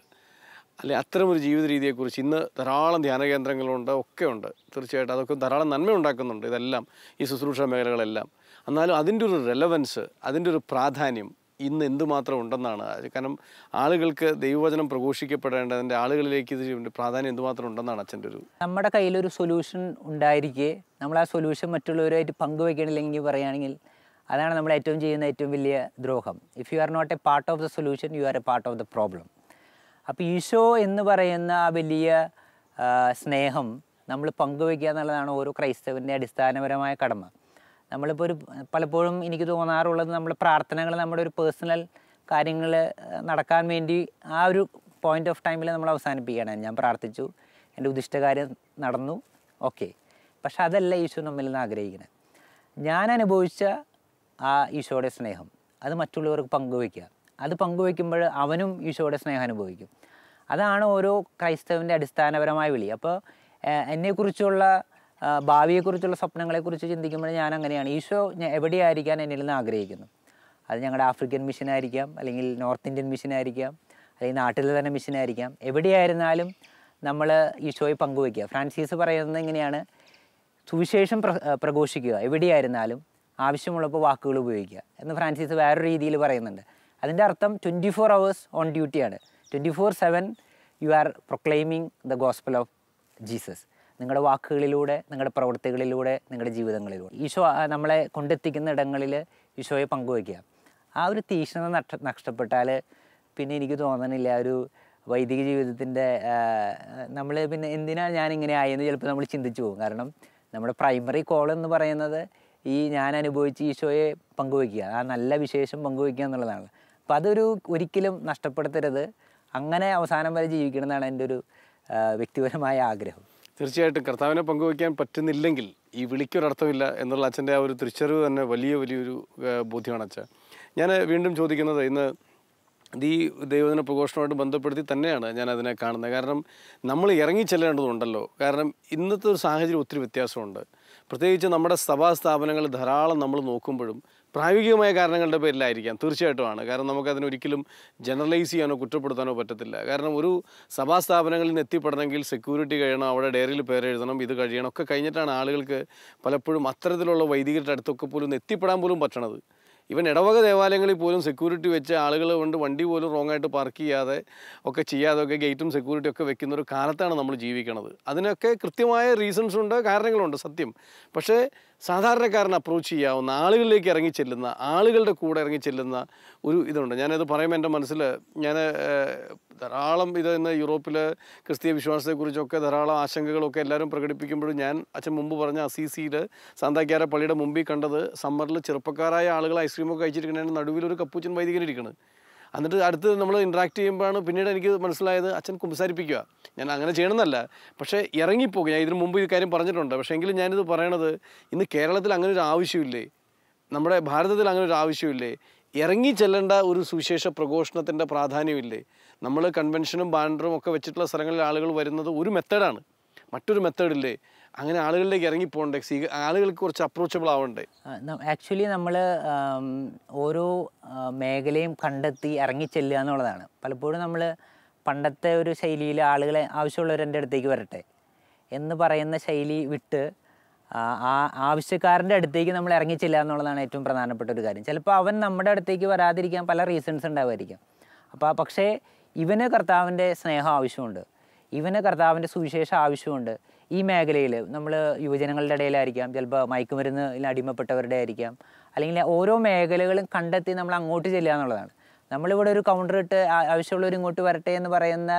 അല്ലെങ്കിൽ അത്തരമൊരു ജീവിത രീതിയെക്കുറിച്ച് ഇന്ന് ധാരാളം ധ്യാന കേന്ദ്രങ്ങളുണ്ട്, ഒക്കെ ഉണ്ട്. തീർച്ചയായിട്ടും അതൊക്കെ ധാരാളം നന്മ ഉണ്ടാക്കുന്നുണ്ട്, ഇതെല്ലാം ഈ ശുശ്രൂഷ മേഖലകളെല്ലാം. എന്നാലും അതിൻ്റെ ഒരു റെലവൻസ്, അതിൻ്റെ ഒരു പ്രാധാന്യം ഇന്ന് എന്തുമാത്രം ഉണ്ടെന്നാണ്. കാരണം ആളുകൾക്ക് ദൈവവചനം പ്രഘോഷിക്കപ്പെടേണ്ടതിൻ്റെ ആളുകളിലേക്ക് ഇതിൻ്റെ പ്രാധാന്യം എന്തുമാത്രം ഉണ്ടെന്നാണ് അച്ഛൻ്റെ ഒരു. നമ്മുടെ കയ്യിലൊരു സൊല്യൂഷൻ ഉണ്ടായിരിക്കെ നമ്മൾ ആ സൊല്യൂഷൻ മറ്റുള്ളവരുമായിട്ട് പങ്കുവയ്ക്കണില്ലെങ്കിൽ പറയുകയാണെങ്കിൽ അതാണ് നമ്മൾ ചെയ്യുന്ന ഏറ്റവും വലിയ ദ്രോഹം. If you are not a part of the solution, you are a part of the problem. അപ്പോൾ ഈശോ എന്ന് പറയുന്ന ആ വലിയ സ്നേഹം നമ്മൾ പങ്കുവയ്ക്കുക എന്നുള്ളതാണ് ഓരോ ക്രൈസ്തവൻ്റെ അടിസ്ഥാനപരമായ കടമ. നമ്മളിപ്പോൾ പലപ്പോഴും എനിക്ക് തോന്നാറുള്ളത്, നമ്മുടെ പ്രാർത്ഥനകൾ നമ്മുടെ ഒരു പേഴ്സണൽ കാര്യങ്ങൾ നടക്കാൻ വേണ്ടി ആ ഒരു പോയിൻ്റ് ഓഫ് ടൈമിൽ നമ്മൾ അവസാനിപ്പിക്കുകയാണ്. ഞാൻ പ്രാർത്ഥിച്ചു, എൻ്റെ ഉദ്ദിഷ്ടകാര്യം നടന്നു, ഓക്കെ. പക്ഷെ അതല്ല ഈശോ നമ്മിൽ നിന്ന് ആഗ്രഹിക്കുന്നത്. ഞാൻ അനുഭവിച്ച ആ ഈശോയുടെ സ്നേഹം അത് മറ്റുള്ളവർക്ക് പങ്കുവയ്ക്കുക. അത് പങ്കുവയ്ക്കുമ്പോൾ അവനും ഈശോയുടെ സ്നേഹം അനുഭവിക്കും. അതാണ് ഓരോ ക്രൈസ്തവൻ്റെ അടിസ്ഥാനപരമായ വിളി. അപ്പോൾ എന്നെക്കുറിച്ചുള്ള ഭാവിയെക്കുറിച്ചുള്ള സ്വപ്നങ്ങളെക്കുറിച്ച് ചിന്തിക്കുമ്പോൾ ഞാൻ അങ്ങനെയാണ്. ഈശോ എവിടെയായിരിക്കാൻ എന്നിൽ നിന്ന് ആഗ്രഹിക്കുന്നു. അത് ഞങ്ങളുടെ ആഫ്രിക്കൻ മിഷനായിരിക്കാം, അല്ലെങ്കിൽ നോർത്ത് ഇന്ത്യൻ മിഷനായിരിക്കാം, അല്ലെങ്കിൽ നാട്ടിലെ തന്നെ മിഷനായിരിക്കാം. എവിടെയായിരുന്നാലും നമ്മൾ ഈശോയെ പങ്കുവയ്ക്കുക. ഫ്രാൻസിസ് പറയുന്നത് ഇങ്ങനെയാണ്, സുവിശേഷം പ്രഘോഷിക്കുക എവിടെയായിരുന്നാലും, ആവശ്യമുള്ളപ്പോൾ വാക്കുകൾ ഉപയോഗിക്കുക എന്ന് ഫ്രാൻസിസ് വേറൊരു രീതിയിൽ പറയുന്നുണ്ട്. അതിൻ്റെ അർത്ഥം 24 hours ഓൺ ഡ്യൂട്ടിയാണ്. 24/7 you are proclaiming the gospel of Jesus. നിങ്ങളുടെ വാക്കുകളിലൂടെ, നിങ്ങളുടെ പ്രവൃത്തികളിലൂടെ, നിങ്ങളുടെ ജീവിതങ്ങളിലൂടെ ഈശോ നമ്മളെ കൊണ്ടെത്തിക്കുന്ന ഇടങ്ങളിൽ ഈശോയെ പങ്കുവയ്ക്കുക. ആ ഒരു തീക്ഷ്ണത നഷ്ടപ്പെട്ടാൽ പിന്നെ എനിക്ക് തോന്നണില്ല ഒരു വൈദിക ജീവിതത്തിൻ്റെ നമ്മൾ പിന്നെ എന്തിനാണ് ഞാനിങ്ങനെ ആയെന്ന് ചിലപ്പോൾ നമ്മൾ ചിന്തിച്ചു പോകും. കാരണം നമ്മുടെ പ്രൈമറി കോൾ എന്ന് പറയുന്നത് ഈ ഞാൻ അനുഭവിച്ച് ഈശോയെ പങ്കുവയ്ക്കുക, ആ നല്ല വിശേഷം പങ്കുവയ്ക്കുക എന്നുള്ളതാണ്. അപ്പോൾ അതൊരു ഒരിക്കലും നഷ്ടപ്പെടുത്തരുത്. അങ്ങനെ അവസാനം വരെ ജീവിക്കണം എന്നാണ് എൻ്റെ ഒരു വ്യക്തിപരമായ ആഗ്രഹം. തീർച്ചയായിട്ടും കർത്താവിനെ പങ്കുവയ്ക്കാൻ പറ്റുന്നില്ലെങ്കിൽ ഈ വിളിക്കൊരർത്ഥമില്ല എന്നുള്ള അച്ഛൻ്റെ ആ ഒരു തിരിച്ചറിവ് തന്നെ വലിയൊരു ബോധ്യമാണ് അച്ഛൻ. ഞാൻ വീണ്ടും ചോദിക്കുന്നത്, ഇന്ന് ഈ ദൈവദിന പ്രഘോഷണമായിട്ട് ബന്ധപ്പെടുത്തി തന്നെയാണ് ഞാൻ അതിനെ കാണുന്നത്. കാരണം നമ്മൾ ഇറങ്ങിച്ചെല്ലേണ്ടതുണ്ടല്ലോ. കാരണം ഇന്നത്തെ ഒരു സാഹചര്യം ഒത്തിരി വ്യത്യാസമുണ്ട്. പ്രത്യേകിച്ച് നമ്മുടെ സഭാ സ്ഥാപനങ്ങൾ ധാരാളം നമ്മൾ നോക്കുമ്പോഴും പ്രായോഗികമായ കാരണങ്ങളുടെ പേരിലായിരിക്കാം, തീർച്ചയായിട്ടുമാണ്. കാരണം നമുക്കതിനൊരിക്കലും ജനറലൈസ് ചെയ്യാനോ കുറ്റപ്പെടുത്താനോ പറ്റത്തില്ല. കാരണം ഒരു സഭാ സ്ഥാപനങ്ങളിൽ നിന്ന് എത്തിപ്പെടണമെങ്കിൽ സെക്യൂരിറ്റി കഴിയണം, അവിടെ ഡയറിയിൽ പേരെഴുതണം, ഇത് കഴിയണം, ഒക്കെ കഴിഞ്ഞിട്ടാണ് ആളുകൾക്ക് പലപ്പോഴും അത്തരത്തിലുള്ള വൈദികരുടെ അടുത്തൊക്കെ പോലും എത്തിപ്പെടാൻ പോലും പറ്റണത്. ഇവൻ ഇടവക ദേവാലയങ്ങളിൽ പോലും സെക്യൂരിറ്റി വെച്ച് ആളുകൾ കൊണ്ട് വണ്ടി പോലും റോങ്ങായിട്ട് പാർക്ക് ചെയ്യാതെ ഒക്കെ ചെയ്യാതെ ഒക്കെ ഗേറ്റും സെക്യൂരിറ്റി ഒക്കെ വെക്കുന്ന ഒരു കാലത്താണ് നമ്മൾ ജീവിക്കണത്. അതിനൊക്കെ കൃത്യമായ റീസൺസ് ഉണ്ട്, കാരണങ്ങളുണ്ട്, സത്യം. പക്ഷേ സാധാരണക്കാരനെ അപ്രോച്ച് ചെയ്യാവുന്ന, ആളുകളിലേക്ക് ഇറങ്ങിച്ചെല്ലുന്ന, ആളുകളുടെ കൂടെ ഇറങ്ങിച്ചെല്ലുന്ന ഒരു ഇതുണ്ട്. ഞാനത് പറയുമ്പോൾ എൻ്റെ മനസ്സിൽ ഞാൻ ധാരാളം ഇന്ന് യൂറോപ്പിൽ ക്രിസ്തീയ വിശ്വാസത്തെക്കുറിച്ചൊക്കെ ധാരാളം ആശങ്കകളൊക്കെ എല്ലാവരും പ്രകടിപ്പിക്കുമ്പോഴും ഞാൻ അച്ഛൻ മുമ്പ് പറഞ്ഞ അസീസിയിൽ സാന്താക്യാര പള്ളിയുടെ മുമ്പിൽ കണ്ടത് സമ്മറിൽ ചെറുപ്പക്കാരായ ആളുകൾ ഐസ്ക്രീമൊക്കെ കഴിച്ചിരിക്കുന്നതിന് നടുവിലൊരു കപ്പൂച്ചൻ വൈദികനിരിക്കുന്നത്. എന്നിട്ട് അടുത്ത് നമ്മൾ ഇൻട്രാക്ട് ചെയ്യുമ്പോഴാണ് പിന്നീട് എനിക്ക് മനസ്സിലായത് അച്ഛൻ കുമ്പസാരിപ്പിക്കുക. ഞാൻ അങ്ങനെ ചെയ്യണമെന്നല്ല, പക്ഷേ ഇറങ്ങിപ്പോകുക. ഞാൻ ഇതിന് മുമ്പ് ഈ കാര്യം പറഞ്ഞിട്ടുണ്ട്. പക്ഷേ എങ്കിലും ഞാനിത് പറയണത്, ഇന്ന് കേരളത്തിൽ അങ്ങനെ ഒരു ആവശ്യമില്ലേ, നമ്മുടെ ഭാരതത്തിൽ അങ്ങനെ ഒരു ആവശ്യമില്ലേ, ഇറങ്ങി ചെല്ലേണ്ട ഒരു സുവിശേഷ പ്രഘോഷണത്തിൻ്റെ പ്രാധാന്യമില്ലേ? നമ്മൾ കൺവെൻഷനും ബാനറും ഒക്കെ വെച്ചിട്ടുള്ള സ്ഥലങ്ങളിൽ ആളുകൾ വരുന്നത് ഒരു മെത്തേഡാണ്, മറ്റൊരു മെത്തേഡില്ലേ? അങ്ങനെ ആളുകളിലേക്ക് ഇറങ്ങിപ്പോണ്ടേ, ആളുകൾക്ക് കുറച്ച് അപ്രോച്ചബിൾ ആവണ്ടേ? ആക്ച്വലി നമ്മൾ ഓരോ മേഖലയും കണ്ടെത്തി ഇറങ്ങിച്ചെല്ലുക എന്നുള്ളതാണ്. പലപ്പോഴും നമ്മൾ പണ്ടത്തെ ഒരു ശൈലിയിൽ ആളുകളെ ആവശ്യമുള്ളവർ എൻ്റെ അടുത്തേക്ക് വരട്ടെ എന്ന് പറയുന്ന ശൈലി വിട്ട് ആ ആവശ്യക്കാരൻ്റെ അടുത്തേക്ക് നമ്മൾ ഇറങ്ങിച്ചെല്ലുക എന്നുള്ളതാണ് ഏറ്റവും പ്രധാനപ്പെട്ട ഒരു കാര്യം. ചിലപ്പോൾ അവൻ നമ്മുടെ അടുത്തേക്ക് വരാതിരിക്കാൻ പല റീസൺസ് ഉണ്ടാവുമായിരിക്കാം. പക്ഷേ ഇവന് കർത്താവിൻ്റെ സ്നേഹം ആവശ്യമുണ്ട്, ഇവന് കർത്താവിൻ്റെ സുവിശേഷം ആവശ്യമുണ്ട്. ഈ മേഖലയിൽ നമ്മൾ യുവജനങ്ങളുടെ ഇടയിലായിരിക്കാം, ചിലപ്പോൾ മയക്കുമരുന്നിൽ അടിമപ്പെട്ടവരുടെ ആയിരിക്കാം, അല്ലെങ്കിൽ ഓരോ മേഖലകളും കണ്ടെത്തി നമ്മൾ അങ്ങോട്ട് ചെല്ലുക എന്നുള്ളതാണ്. നമ്മളിവിടെ ഒരു കൗണ്ടർ ഇട്ട് ആവശ്യമുള്ളവർ ഇങ്ങോട്ട് വരട്ടെ എന്ന് പറയുന്ന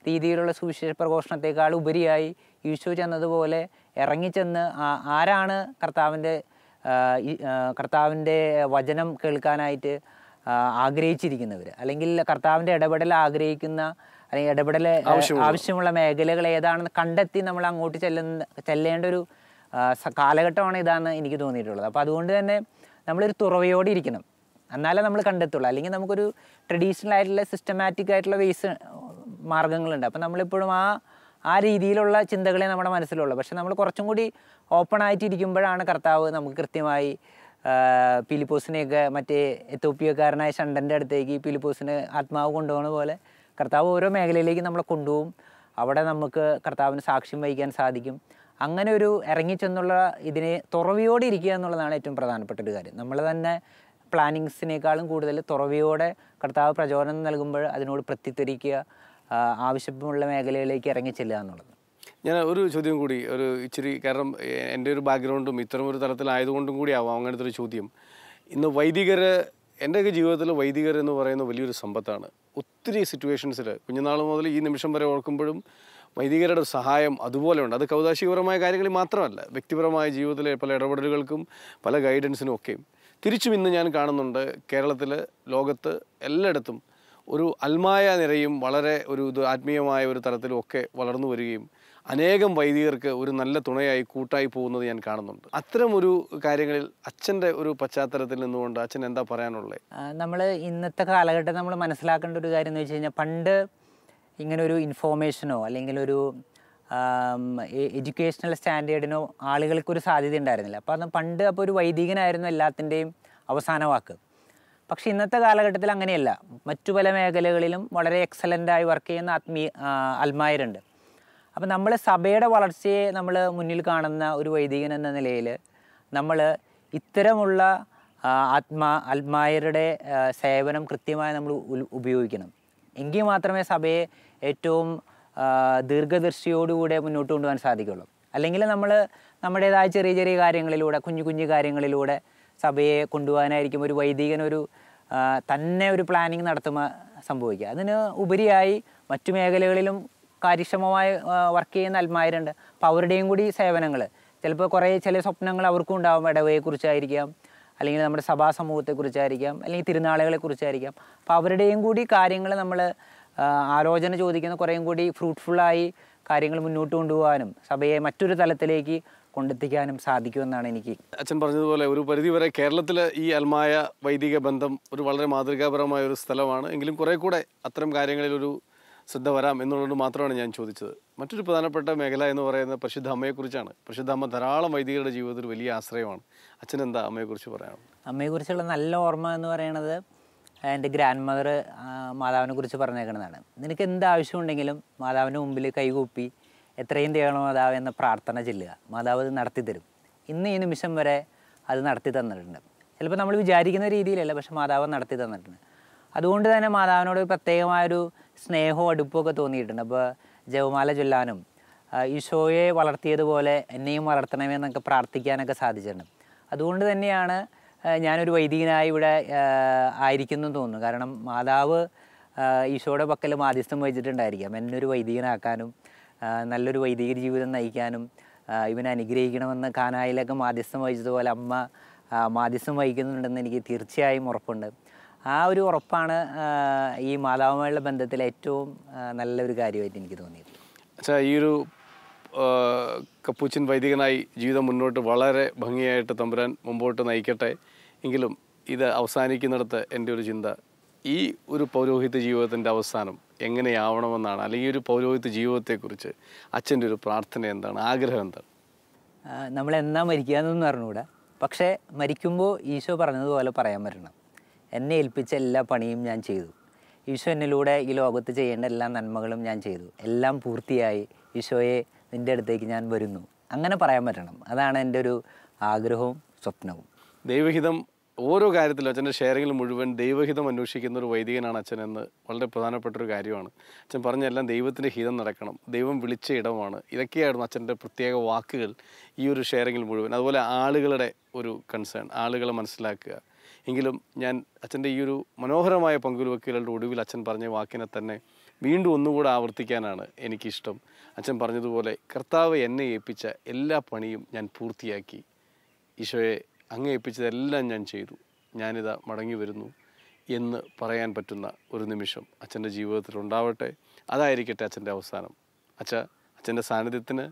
രീതിയിലുള്ള സുവിശേഷ പ്രഘോഷണത്തെക്കാൾ ഉപരിയായി ഈശോ ചെന്നതുപോലെ ഇറങ്ങിച്ചെന്ന് ആരാണ് കർത്താവിൻ്റെ വചനം കേൾക്കാനായിട്ട് ആഗ്രഹിച്ചിരിക്കുന്നവർ, അല്ലെങ്കിൽ കർത്താവിൻ്റെ ഇടപെടൽ ആഗ്രഹിക്കുന്ന അല്ലെങ്കിൽ ഇടപെടൽ ആവശ്യമുള്ള മേഖലകൾ ഏതാണെന്ന് കണ്ടെത്തി നമ്മൾ അങ്ങോട്ട് ചെല്ലേണ്ട ഒരു കാലഘട്ടമാണ് ഇതാണെന്ന് എനിക്ക് തോന്നിയിട്ടുള്ളത്. അപ്പോൾ അതുകൊണ്ട് തന്നെ നമ്മളൊരു തുറവയോടെ ഇരിക്കണം, എന്നാലേ നമ്മൾ കണ്ടെത്തുള്ളൂ. അല്ലെങ്കിൽ നമുക്കൊരു ട്രഡീഷണൽ ആയിട്ടുള്ള സിസ്റ്റമാറ്റിക് ആയിട്ടുള്ള മാർഗ്ഗങ്ങളുണ്ട്. അപ്പോൾ നമ്മളിപ്പോഴും ആ രീതിയിലുള്ള ചിന്തകളെ നമ്മുടെ മനസ്സിലുള്ളൂ. പക്ഷെ നമ്മൾ കുറച്ചും കൂടി ഓപ്പൺ ആയിട്ടിരിക്കുമ്പോഴാണ് കർത്താവ് നമുക്ക് കൃത്യമായി ഫിലിപ്പോസിനെയൊക്കെ മറ്റേ എത്തോപ്യക്കാരനായ ഷണ്ടൻ്റെ അടുത്തേക്ക് ഫിലിപ്പോസിന് ആത്മാവ് കൊണ്ടുപോകുന്ന പോലെ കർത്താവ് ഓരോ മേഖലയിലേക്ക് നമ്മളെ കൊണ്ടുപോകും. അവിടെ നമുക്ക് കർത്താവിന് സാക്ഷ്യം വഹിക്കാൻ സാധിക്കും. അങ്ങനെ ഒരു ഇറങ്ങിച്ചെന്നുള്ള ഇതിനെ തുറവിയോടെ ഇരിക്കുക എന്നുള്ളതാണ് ഏറ്റവും പ്രധാനപ്പെട്ട ഒരു കാര്യം. നമ്മൾ തന്നെ പ്ലാനിങ്സിനേക്കാളും കൂടുതൽ തുറവിയോടെ കർത്താവ് പ്രചോദനം നൽകുമ്പോൾ അതിനോട് പ്രത്യുത്തരിക്കുക, ആവശ്യമുള്ള മേഖലകളിലേക്ക് ഇറങ്ങിച്ചെല്ലുക എന്നുള്ളത്. ഞാൻ ഒരു ചോദ്യം കൂടി, ഒരു ഇച്ചിരി, കാരണം എൻ്റെ ഒരു ബാക്ക്ഗ്രൗണ്ടും ഇത്തരം ഒരു തലത്തിലായതുകൊണ്ടും കൂടി ആവാം അങ്ങനത്തെ ഒരു ചോദ്യം. ഇന്ന് വൈദികർ, എൻ്റെയൊക്കെ ജീവിതത്തിൽ വൈദികർ എന്ന് പറയുന്ന വലിയൊരു സമ്പത്താണ്. ഒത്തിരി സിറ്റുവേഷൻസിൽ കുഞ്ഞുനാൾ മുതൽ ഈ നിമിഷം വരെ ഓർക്കുമ്പോഴും വൈദികരുടെ സഹായം അതുപോലെ ഉണ്ട്. അത് കൗതാശികപരമായ കാര്യങ്ങളിൽ മാത്രമല്ല, വ്യക്തിപരമായ ജീവിതത്തിലെ പല ഇടപെടലുകൾക്കും പല ഗൈഡൻസിനും ഒക്കെയും. തിരിച്ചും ഇന്ന് ഞാൻ കാണുന്നുണ്ട് കേരളത്തിൽ, ലോകത്ത് എല്ലായിടത്തും ഒരു അൽമായ നിരയും വളരെ ഒരു ആത്മീയമായ ഒരു തലത്തിലും ഒക്കെ വളർന്നു വരികയും അനേകം വൈദികർക്ക് ഒരു നല്ല തുണയായി കൂട്ടായി പോകുന്നത് ഞാൻ കാണുന്നുണ്ട്. അത്തരം ഒരു കാര്യങ്ങളിൽ അച്ഛൻ്റെ ഒരു പശ്ചാത്തലത്തിൽ നിന്നുകൊണ്ട് അച്ഛൻ എന്താ പറയാനുള്ളത്? നമ്മൾ ഇന്നത്തെ കാലഘട്ടം നമ്മൾ മനസ്സിലാക്കേണ്ട ഒരു കാര്യം എന്ന് വെച്ച് കഴിഞ്ഞാൽ, പണ്ട് ഇങ്ങനൊരു ഇൻഫോർമേഷനോ അല്ലെങ്കിൽ ഒരു എഡ്യൂക്കേഷണൽ സ്റ്റാൻഡേർഡിനോ ആളുകൾക്കൊരു സാധ്യത ഉണ്ടായിരുന്നില്ല. അപ്പോൾ ഒരു വൈദികനായിരുന്നു എല്ലാത്തിൻ്റെയും അവസാന വാക്ക്. പക്ഷെ ഇന്നത്തെ കാലഘട്ടത്തിൽ അങ്ങനെയല്ല. മറ്റു പല മേഖലകളിലും വളരെ എക്സലൻ്റായി വർക്ക് ചെയ്യുന്ന അൽമായരുണ്ട്. അപ്പം നമ്മൾ സഭയുടെ വളർച്ചയെ നമ്മൾ മുന്നിൽ കാണുന്ന ഒരു വൈദികൻ എന്ന നിലയിൽ നമ്മൾ ഇത്തരമുള്ള ആത്മായരുടെ സേവനം കൃത്യമായി നമ്മൾ ഉപയോഗിക്കണം. എങ്കിൽ മാത്രമേ സഭയെ ഏറ്റവും ദീർഘദർശിയോടുകൂടെ മുന്നോട്ട് കൊണ്ടുപോകാൻ സാധിക്കുള്ളൂ. അല്ലെങ്കിൽ നമ്മൾ നമ്മുടേതായ ചെറിയ ചെറിയ കാര്യങ്ങളിലൂടെ, കുഞ്ഞു കുഞ്ഞു കാര്യങ്ങളിലൂടെ സഭയെ കൊണ്ടുപോകാനായിരിക്കും ഒരു വൈദികനൊരു തന്നെ ഒരു പ്ലാനിങ് നടത്തുമ്പോൾ സംഭവിക്കുക. അതിന് ഉപരിയായി മറ്റു മേഖലകളിലും കാര്യക്ഷമമായി വർക്ക് ചെയ്യുന്ന ആത്മാരുണ്ട്. അപ്പോൾ അവരുടെയും കൂടി സേവനങ്ങൾ ചിലപ്പോൾ ചില സ്വപ്നങ്ങൾ അവർക്കും ഉണ്ടാകും. ഇടവയെക്കുറിച്ചായിരിക്കാം, അല്ലെങ്കിൽ നമ്മുടെ സഭാ സമൂഹത്തെക്കുറിച്ചായിരിക്കാം, അല്ലെങ്കിൽ തിരുനാളുകളെക്കുറിച്ചായിരിക്കാം. അപ്പോൾ അവരുടെയും കൂടി കാര്യങ്ങൾ നമ്മൾ ആലോചന ചോദിക്കുന്ന കുറേയും കൂടി ഫ്രൂട്ട്ഫുള്ളായി കാര്യങ്ങൾ മുന്നോട്ട് കൊണ്ടുപോകാനും സഭയെ മറ്റൊരു തലത്തിലേക്ക് കൊണ്ടെത്തിക്കാനും സാധിക്കുമെന്നാണ് എനിക്ക്. അച്ഛൻ പറഞ്ഞതുപോലെ ഒരു പരിധിവരെ കേരളത്തിൽ ഈ അൽമായ വൈദിക ബന്ധം ഒരു വളരെ മാതൃകാപരമായ ഒരു സ്ഥലമാണ്. എങ്കിലും കുറേ കൂടെ അത്തരം കാര്യങ്ങളിലൊരു ശ്രദ്ധ വരാം എന്നുള്ളത് മാത്രമാണ് ഞാൻ ചോദിച്ചത്. മറ്റൊരു പ്രധാനപ്പെട്ട മേഖല എന്ന് പറയുന്നത് പരിശുദ്ധ അമ്മയെക്കുറിച്ചാണ്. പരിശുദ്ധ അമ്മ ധാരാളം വൈദികരുടെ ജീവിതത്തിൽ വലിയ ആശ്രയമാണ്. അച്ഛൻ എന്താ അമ്മയെക്കുറിച്ച് പറയാം? അമ്മയെക്കുറിച്ചുള്ള നല്ല ഓർമ്മ എന്ന് പറയുന്നത് എൻ്റെ ഗ്രാൻഡ് മദർ മാതാവിനെ കുറിച്ച് പറഞ്ഞേക്കുന്നതാണ്. നിനക്ക് എന്ത് ആവശ്യമുണ്ടെങ്കിലും മാതാവിൻ്റെ മുമ്പിൽ കൈകൂപ്പി എത്രയും തേണോ മാതാവ് എന്ന പ്രാർത്ഥന ചെല്ലുക, മാതാവ് അത് നടത്തിത്തരും. ഇന്ന് ഈ നിമിഷം വരെ അത് നടത്തി തന്നിട്ടുണ്ട്. ചിലപ്പോൾ നമ്മൾ വിചാരിക്കുന്ന രീതിയിലല്ല, പക്ഷെ മാതാവ് നടത്തി തന്നിട്ടുണ്ട്. അതുകൊണ്ട് തന്നെ മാതാവിനോട് പ്രത്യേകമായൊരു സ്നേഹവും അടുപ്പമൊക്കെ തോന്നിയിട്ടുണ്ട്. അപ്പോൾ ജപമാല ചൊല്ലാനും ഈശോയെ വളർത്തിയതുപോലെ എന്നെയും വളർത്തണമെന്നൊക്കെ പ്രാർത്ഥിക്കാനൊക്കെ സാധിച്ചിട്ടുണ്ട്. അതുകൊണ്ട് തന്നെയാണ് ഞാനൊരു വൈദികനായി ഇവിടെ ആയിരിക്കുന്നു തോന്നുന്നു. കാരണം മാതാവ് ഈശോയുടെ പക്കൽ മാധ്യസ്ഥം വഹിച്ചിട്ടുണ്ടായിരിക്കാം എന്നെ ഒരു വൈദികനാക്കാനും നല്ലൊരു വൈദിക ജീവിതം നയിക്കാനും ഇവനെ അനുഗ്രഹിക്കണമെന്ന് കാനായിലൊക്കെ മാധ്യസ്ഥം വഹിച്ചതുപോലെ അമ്മ മാധ്യസ്ഥം വഹിക്കുന്നുണ്ടെന്ന് എനിക്ക് തീർച്ചയായും ഉറപ്പുണ്ട്. ആ ഒരു ഉറപ്പാണ് ഈ മാതാവുമായുള്ള ബന്ധത്തിൽ ഏറ്റവും നല്ലൊരു കാര്യമായിട്ട് എനിക്ക് തോന്നിയത്. അച്ഛാ, ഈ ഒരു കപ്പൂച്ചിൻ വൈദികനായി ജീവിതം മുന്നോട്ട് വളരെ ഭംഗിയായിട്ട് തമ്പുരാൻ മുമ്പോട്ട് നയിക്കട്ടെ. എങ്കിലും ഇത് അവസാനിക്കുന്നിടത്ത് എൻ്റെ ഒരു ചിന്ത, ഈ ഒരു പൗരോഹിത്യ ജീവിതത്തിൻ്റെ അവസാനം എങ്ങനെയാവണമെന്നാണ്, അല്ലെങ്കിൽ ഒരു പൗരോഹിത്യ ജീവിതത്തെക്കുറിച്ച് അച്ഛൻ്റെ ഒരു പ്രാർത്ഥന എന്താണ്, ആഗ്രഹം എന്താണ്? നമ്മളെന്നാ മരിക്കാമെന്നൊന്നും അറിഞ്ഞുകൂടാ, പക്ഷേ മരിക്കുമ്പോൾ ഈശോ പറഞ്ഞതുപോലെ പറയാൻ പറ്റണം, എന്നെ ഏൽപ്പിച്ച എല്ലാ പണിയും ഞാൻ ചെയ്തു, ഈശോ എന്നിലൂടെ ഈ ലോകത്ത് ചെയ്യേണ്ട എല്ലാ നന്മകളും ഞാൻ ചെയ്തു, എല്ലാം പൂർത്തിയായി, ഈശോയെ നിൻ്റെ അടുത്തേക്ക് ഞാൻ വരുന്നു, അങ്ങനെ പറയാൻ പറ്റണം. അതാണ് എൻ്റെ ഒരു ആഗ്രഹവും സ്വപ്നവും. ദൈവഹിതം ഓരോ കാര്യത്തിലും അച്ഛൻ്റെ ഷെയറിങ്ങിൽ മുഴുവൻ ദൈവഹിതം അന്വേഷിക്കുന്ന ഒരു വൈദികനാണ് അച്ഛനെന്ന് വളരെ പ്രധാനപ്പെട്ടൊരു കാര്യമാണ്. അച്ഛൻ പറഞ്ഞെല്ലാം ദൈവത്തിൻ്റെ ഹിതം നടക്കണം, ദൈവം വിളിച്ച ഇടമാണ്. ഇതൊക്കെയായിരുന്നു അച്ഛൻ്റെ പ്രത്യേക വാക്കുകൾ ഈ ഒരു ഷെയറിങ്ങിൽ മുഴുവൻ. അതുപോലെ ആളുകളുടെ ഒരു കൺസേൺ, ആളുകളെ മനസ്സിലാക്കുക. എങ്കിലും ഞാൻ അച്ഛൻ്റെ ഈ ഒരു മനോഹരമായ പങ്കുവെക്കലുകളുടെ ഒടുവിൽ അച്ഛൻ പറഞ്ഞ വാക്കിനെ തന്നെ വീണ്ടും ഒന്നുകൂടെ ആവർത്തിക്കാനാണ് എനിക്കിഷ്ടം. അച്ഛൻ പറഞ്ഞതുപോലെ, കർത്താവ് എന്നെ ഏൽപ്പിച്ച എല്ലാ പണിയും ഞാൻ പൂർത്തിയാക്കി, ഈശോയെ അങ്ങ് ഏൽപ്പിച്ചതെല്ലാം ഞാൻ ചെയ്തു, ഞാനിതാ മടങ്ങി വരുന്നു എന്ന് പറയാൻ പറ്റുന്ന ഒരു നിമിഷം അച്ഛൻ്റെ ജീവിതത്തിൽ ഉണ്ടാവട്ടെ. അതായിരിക്കട്ടെ അച്ഛൻ്റെ അവസാനം. അച്ഛൻ്റെ സാന്നിധ്യത്തിന്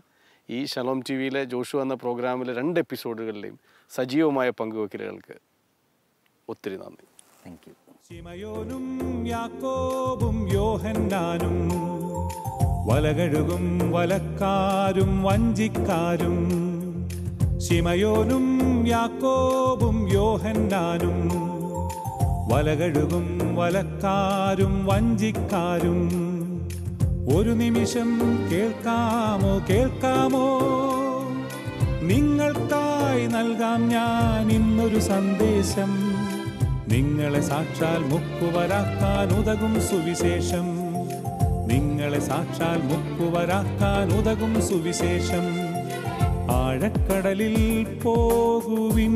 ഈ ഷലോം ടി വിയിലെ ജോഷു എന്ന പ്രോഗ്രാമിലെ 2 എപ്പിസോഡുകളിലെയും സജീവമായ പങ്കുവെക്കലുകൾക്ക് ഒത്തിരി നന്ദി. Thank you. ശിമയോനും യാക്കോബും യോഹന്നാനും വലകഴുകും വലക്കാരും വഞ്ചിക്കാരും, ശിമയോനും യാക്കോബും യോഹന്നാനും വലകഴുകും വലക്കാരും വഞ്ചിക്കാരും, ഒരു നിമിഷം കേൾക്കാമോ കേൾക്കാമോ, നിങ്ങൾക്കായി നൽകാം ഞാൻ ഇന്നൊരു സന്ദേശം, നിങ്ങളെ സാക്ഷാൽ മുക്കുവരാക്കാൻ ഉതകും സുവിശേഷം, നിങ്ങളെ സാക്ഷാൽ മുക്കുവരാക്കാൻ ഉതകും സുവിശേഷം. ആഴക്കടലിൽ പോകുവിൻ,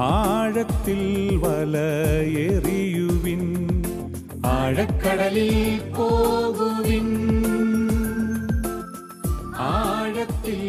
ആഴത്തിൽ വലയെറിയുവിൻ, ആഴക്കടലിൽ പോകുവിൻ, ആഴത്തിൽ